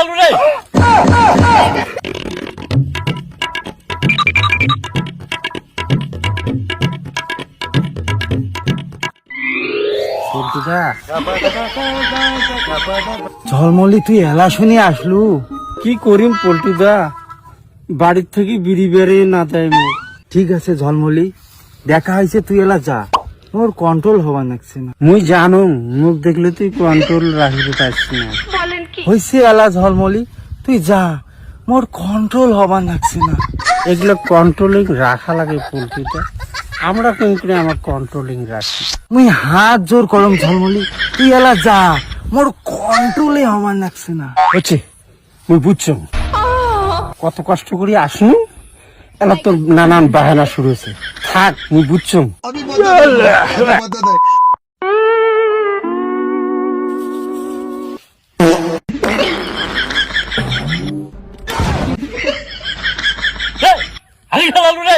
খেলালু রে। ঝলমলি তুই এলা শুনে আসলু, কি করিম পল্টুদা, বাড়ির থেকে বিড়ি বেড়ে না দেয় মুখ। ঠিক আছে ঝলমলি, দেখা হয়েছে, তুই এলা যা, মোর কন্ট্রোল হওয়া লাগছে না। মুই জানো মুখ দেখলে তুই কন্ট্রোল রাখতে পারছি না। হয়েছে এলা ঝলমলি, তুই যা, মোর কন্ট্রোল হবার লাগছে না। এগুলো কন্ট্রোলিং রাখা লাগে পল্টুদা, আমরা কিন্তু আমার কন্ট্রোলিং রাখি। মুই হাত জোর করম ঝলমলি, তুই এলা যা, মোর কন্ট্রোলে হবার লাগছে না। হচ্ছে মুই বুঝছো, কত কষ্ট করি আসনু, এলা তোর নানান বাহানা শুরু হয়েছে। থাক মুই বুঝছো। আরে খেলালু রে।